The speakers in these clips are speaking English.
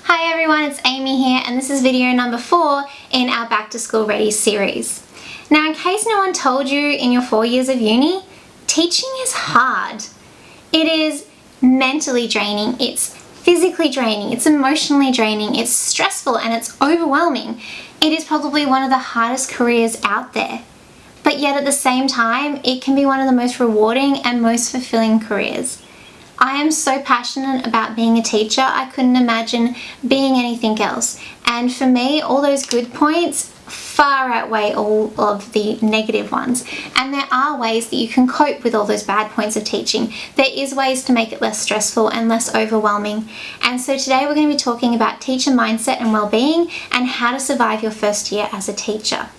Hi everyone, it's Amy here and this is video number 4 in our Back to School Ready series. Now, in case no one told you in your 4 years of uni, teaching is hard. It is mentally draining, it's physically draining, it's emotionally draining, it's stressful and it's overwhelming. It is probably one of the hardest careers out there. But yet at the same time, it can be one of the most rewarding and most fulfilling careers. I am so passionate about being a teacher, I couldn't imagine being anything else. And for me, all those good points far outweigh all of the negative ones. And there are ways that you can cope with all those bad points of teaching. There is ways to make it less stressful and less overwhelming. And so today we're going to be talking about teacher mindset and well-being and how to survive your first year as a teacher.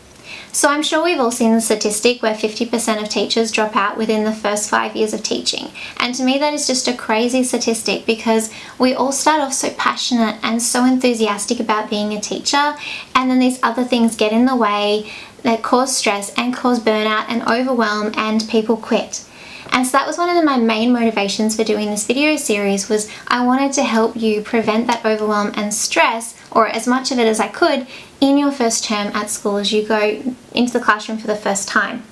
So I'm sure we've all seen the statistic where 50% of teachers drop out within the first 5 years of teaching. And to me that is just a crazy statistic because we all start off so passionate and so enthusiastic about being a teacher, and then these other things get in the way that cause stress and cause burnout and overwhelm and people quit. And so that was one of my main motivations for doing this video series, was I wanted to help you prevent that overwhelm and stress, or as much of it as I could, in your first term at school as you go into the classroom for the first time.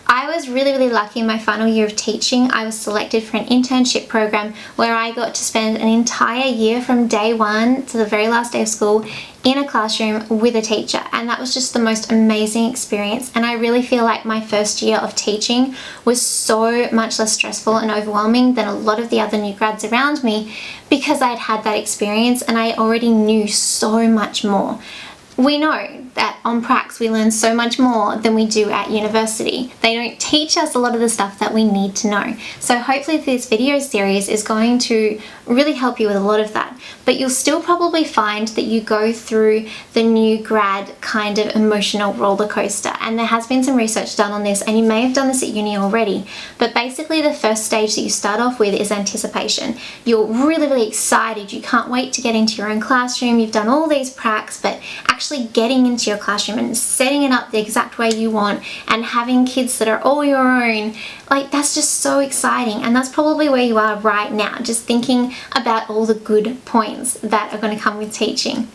I was really lucky in my final year of teaching. I was selected for an internship program where I got to spend an entire year from day one to the very last day of school in a classroom with a teacher, and that was just the most amazing experience. And I really feel like my first year of teaching was so much less stressful and overwhelming than a lot of the other new grads around me because I'd had that experience and I already knew so much more. We know that on pracs we learn so much more than we do at university. They don't teach us a lot of the stuff that we need to know. So hopefully this video series is going to really help you with a lot of that. But you'll still probably find that you go through the new grad kind of emotional roller coaster. And there has been some research done on this, and you may have done this at uni already. But basically the first stage that you start off with is anticipation. You're really excited. You can't wait to get into your own classroom. You've done all these pracs, but actually getting into your classroom and setting it up the exact way you want and having kids that are all your own, like, that's just so exciting. And that's probably where you are right now, just thinking about all the good points that are going to come with teaching.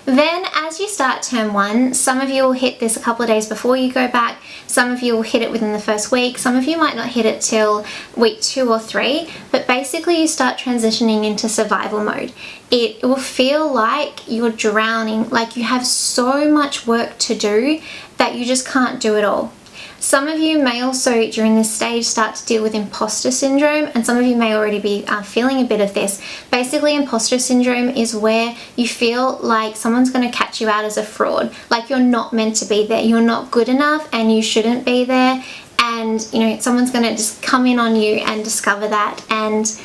Then as you start term 1, some of you will hit this a couple of days before you go back, some of you will hit it within the first week, some of you might not hit it till week 2 or 3, but basically you start transitioning into survival mode. It will feel like you're drowning, like you have so much work to do that you just can't do it all. Some of you may also during this stage start to deal with imposter syndrome, and some of you may already be feeling a bit of this. Basically, imposter syndrome is where you feel like someone's going to catch you out as a fraud, like you're not meant to be there, you're not good enough and you shouldn't be there, and you know, someone's going to just come in on you and discover that, and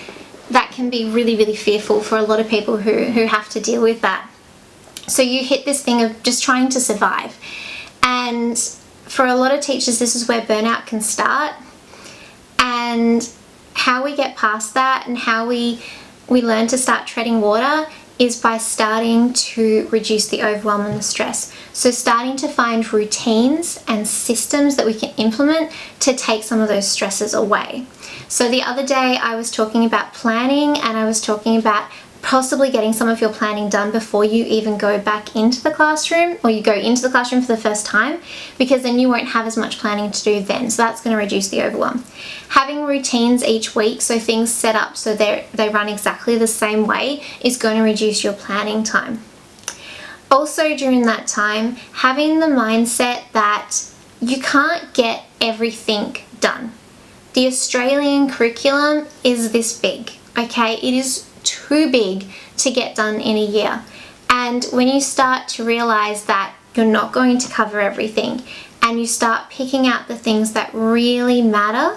that can be really fearful for a lot of people who have to deal with that. So you hit this thing of just trying to survive, and for a lot of teachers this is where burnout can start. And how we get past that and how we learn to start treading water is by starting to reduce the overwhelm and the stress. So starting to find routines and systems that we can implement to take some of those stresses away. So the other day I was talking about planning, and I was talking about possibly getting some of your planning done before you even go back into the classroom, or you go into the classroom for the first time, because then you won't have as much planning to do then. So that's going to reduce the overwhelm. Having routines each week, so things set up so they run exactly the same way, is going to reduce your planning time. Also during that time, having the mindset that you can't get everything done. The Australian curriculum is this big, okay? It is too big to get done in a year. And when you start to realize that you're not going to cover everything, and you start picking out the things that really matter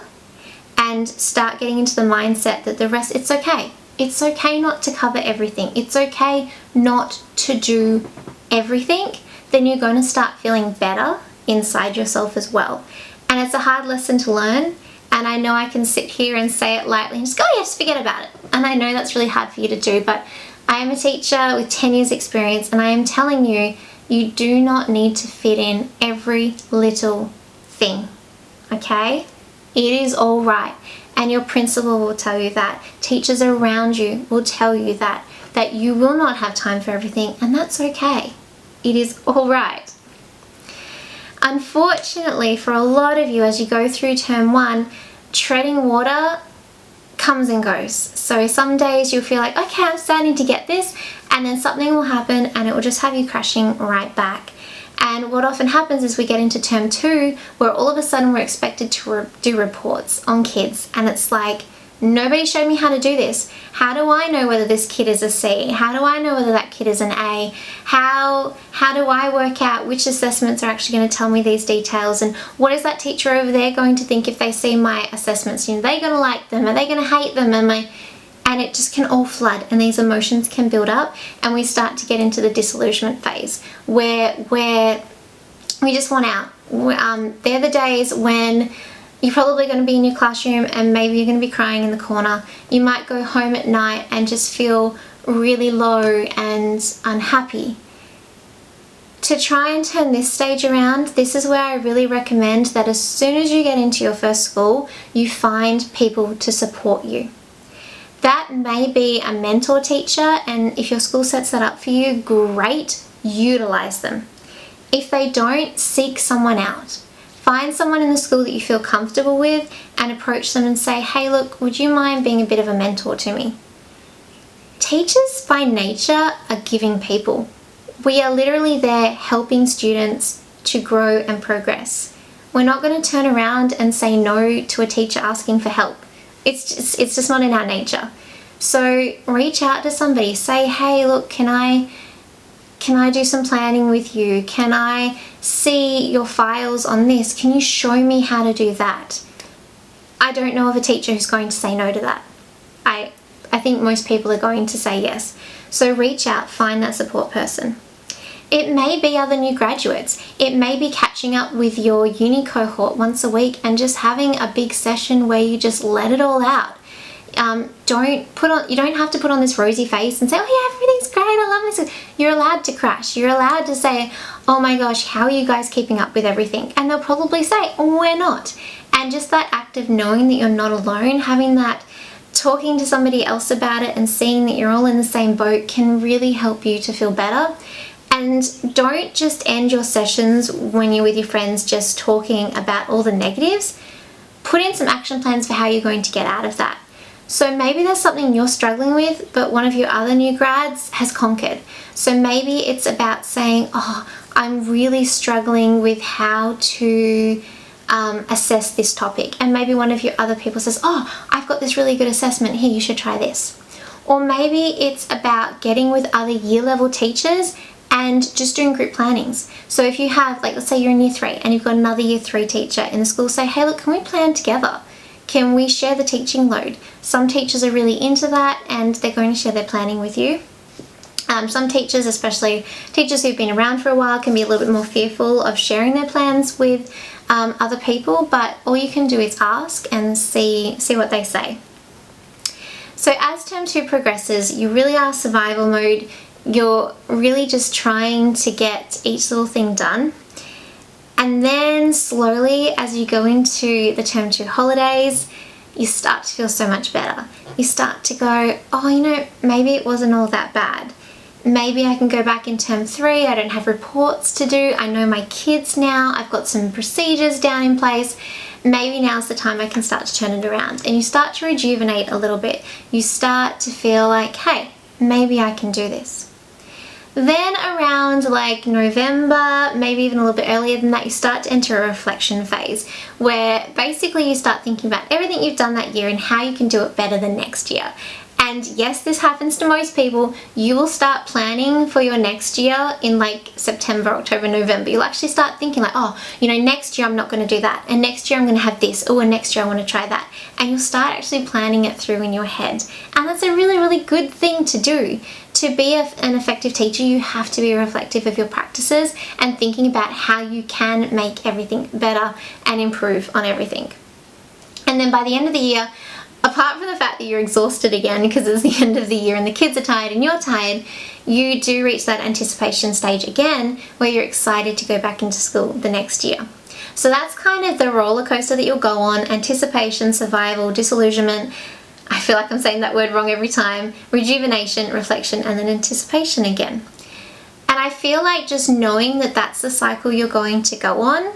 and start getting into the mindset that the rest, it's okay. It's okay not to cover everything. It's okay not to do everything. Then you're going to start feeling better inside yourself as well. And it's a hard lesson to learn. And I know I can sit here and say it lightly and just go, yes, forget about it. And I know that's really hard for you to do, but I am a teacher with 10 years experience, and I am telling you, you do not need to fit in every little thing, okay? It is all right. And your principal will tell you that. Teachers around you will tell you that. that you will not have time for everything, and that's okay. It is all right. Unfortunately, for a lot of you, as you go through term 1, treading water comes and goes. So some days you'll feel like, okay, I'm starting to get this, and then something will happen and it will just have you crashing right back. And what often happens is we get into term 2 where all of a sudden we're expected to do reports on kids, and it's like, nobody showed me how to do this. How do I know whether this kid is a C? How do I know whether that kid is an A? How do I work out which assessments are actually going to tell me these details? And what is that teacher over there going to think if they see my assessments? You know, are they going to like them? Are they going to hate them? And it just can all flood, and these emotions can build up, and we start to get into the disillusionment phase where we just want out. They're the days when you're probably going to be in your classroom and maybe you're going to be crying in the corner. You might go home at night and just feel really low and unhappy. To try and turn this stage around, this is where I really recommend that as soon as you get into your first school, you find people to support you. That may be a mentor teacher, and if your school sets that up for you, great, utilize them. If they don't, seek someone out. Find someone in the school that you feel comfortable with and approach them and say, hey, look, would you mind being a bit of a mentor to me? Teachers by nature are giving people. We are literally there helping students to grow and progress. We're not going to turn around and say no to a teacher asking for help. It's just not in our nature. So reach out to somebody. Say, hey, look, can I do some planning with you? Can I see your files on this? Can you show me how to do that? I don't know of a teacher who's going to say no to that. I think most people are going to say yes. So reach out, find that support person. It may be other new graduates. It may be catching up with your uni cohort once a week and just having a big session where you just let it all out. You don't have to put on this rosy face and say, oh yeah, everything's great, I love this. You're allowed to crash. You're allowed to say, oh my gosh, how are you guys keeping up with everything? And they'll probably say, oh, we're not. And just that act of knowing that you're not alone, having that, talking to somebody else about it and seeing that you're all in the same boat can really help you to feel better. And don't just end your sessions when you're with your friends just talking about all the negatives. Put in some action plans for how you're going to get out of that. So maybe there's something you're struggling with, but one of your other new grads has conquered. So maybe it's about saying, oh, I'm really struggling with how to assess this topic. And maybe one of your other people says, oh, I've got this really good assessment here, you should try this. Or maybe it's about getting with other year level teachers and just doing group plannings. So if you have, like, let's say you're in year 3 and you've got another year 3 teacher in the school, say, hey, look, can we plan together? Can we share the teaching load? Some teachers are really into that and they're going to share their planning with you. Some teachers, especially teachers who've been around for a while, can be a little bit more fearful of sharing their plans with other people, but all you can do is ask and see what they say. So as term 2 progresses, you really are survival mode. You're really just trying to get each little thing done. And then slowly, as you go into the term 2 holidays, you start to feel so much better. You start to go, oh, you know, maybe it wasn't all that bad. Maybe I can go back in term 3. I don't have reports to do. I know my kids now. I've got some procedures down in place. Maybe now's the time I can start to turn it around. And you start to rejuvenate a little bit. You start to feel like, hey, maybe I can do this. Then around like November, maybe even a little bit earlier than that, you start to enter a reflection phase where basically you start thinking about everything you've done that year and how you can do it better than next year. And yes, this happens to most people. You will start planning for your next year in like September, October, November. You'll actually start thinking like, oh, you know, next year I'm not going to do that. And next year I'm going to have this. Oh, and next year I want to try that. And you'll start actually planning it through in your head. And that's a really, really good thing to do. To be an effective teacher, you have to be reflective of your practices and thinking about how you can make everything better and improve on everything. And then by the end of the year, apart from the fact that you're exhausted again because it's the end of the year and the kids are tired and you're tired, you do reach that anticipation stage again where you're excited to go back into school the next year. So that's kind of the roller coaster that you'll go on: anticipation, survival, disillusionment, I feel like I'm saying that word wrong every time. Rejuvenation, reflection, and then anticipation again. And I feel like just knowing that that's the cycle you're going to go on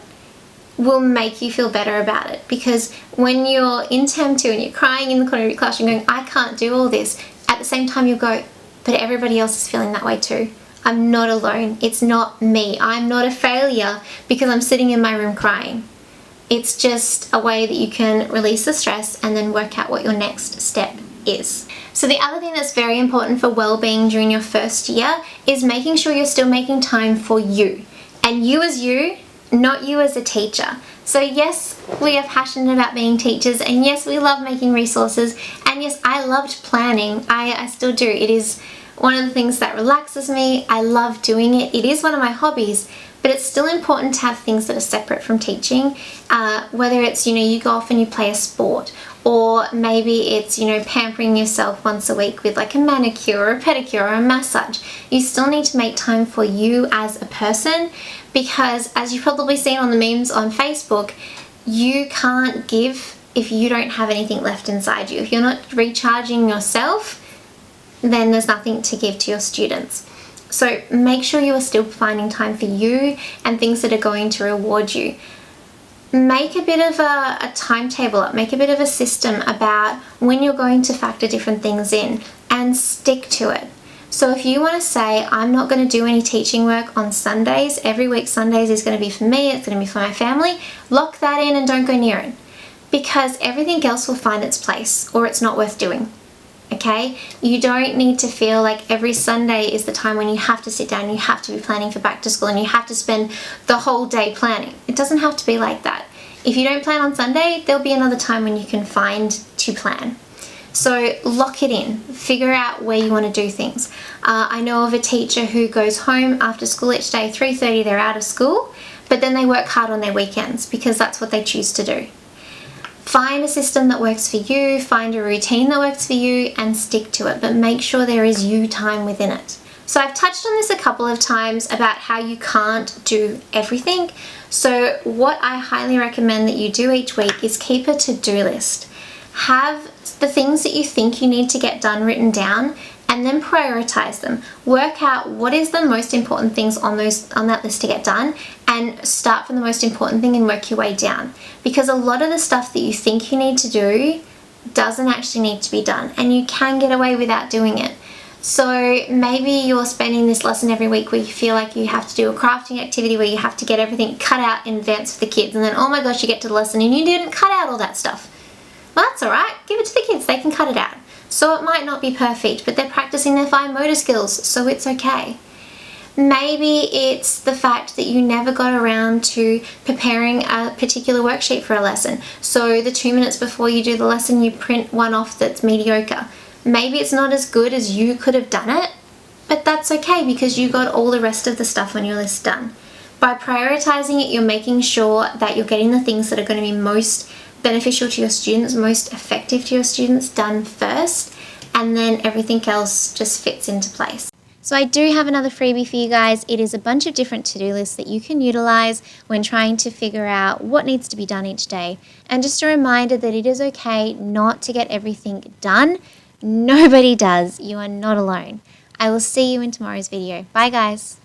will make you feel better about it. Because when you're in term 2 and you're crying in the corner of your classroom going, I can't do all this, at the same time you'll go, but everybody else is feeling that way too. I'm not alone. It's not me. I'm not a failure because I'm sitting in my room crying. It's just a way that you can release the stress and then work out what your next step is. So the other thing that's very important for well-being during your first year is making sure you're still making time for you. And you as you, not you as a teacher. So yes, we are passionate about being teachers, and yes, we love making resources, and yes, I loved planning. I still do. It is one of the things that relaxes me. I love doing it. It is one of my hobbies, but it's still important to have things that are separate from teaching. Whether it's, you go off and you play a sport, or maybe it's, pampering yourself once a week with like a manicure or a pedicure or a massage. You still need to make time for you as a person, because as you've probably seen on the memes on Facebook, you can't give if you don't have anything left inside you. If you're not recharging yourself, then there's nothing to give to your students. So make sure you are still finding time for you and things that are going to reward you. Make a bit of a timetable up, make a bit of a system about when you're going to factor different things in and stick to it. So if you want to say, I'm not going to do any teaching work on Sundays, every week Sundays is going to be for me, it's going to be for my family, lock that in and don't go near it, because everything else will find its place, or it's not worth doing. Okay? You don't need to feel like every Sunday is the time when you have to sit down, you have to be planning for back to school, and you have to spend the whole day planning. It doesn't have to be like that. If you don't plan on Sunday, there'll be another time when you can find to plan. So lock it in, figure out where you want to do things. I know of a teacher who goes home after school each day, 3:30 they're out of school, but then they work hard on their weekends because that's what they choose to do. Find a system that works for you, find a routine that works for you, and stick to it, but make sure there is you time within it. So I've touched on this a couple of times about how you can't do everything. So what I highly recommend that you do each week is keep a to-do list. Have the things that you think you need to get done written down, and then prioritize them. Work out what is the most important things on that list to get done, and start from the most important thing and work your way down. Because a lot of the stuff that you think you need to do doesn't actually need to be done, and you can get away without doing it. So maybe you're spending this lesson every week where you feel like you have to do a crafting activity where you have to get everything cut out in advance for the kids, and then oh my gosh, you get to the lesson and you didn't cut out all that stuff. Well, that's alright, give it to the kids, they can cut it out. So it might not be perfect, but they're practicing their fine motor skills, so it's okay. Maybe it's the fact that you never got around to preparing a particular worksheet for a lesson. So the 2 minutes before you do the lesson, you print one off that's mediocre. Maybe it's not as good as you could have done it, but that's okay because you got all the rest of the stuff on your list done. By prioritizing it, you're making sure that you're getting the things that are going to be most beneficial to your students, most effective to your students done first, and then everything else just fits into place. So I do have another freebie for you guys. It is a bunch of different to-do lists that you can utilize when trying to figure out what needs to be done each day. And just a reminder that it is okay not to get everything done. Nobody does. You are not alone. I will see you in tomorrow's video. Bye guys.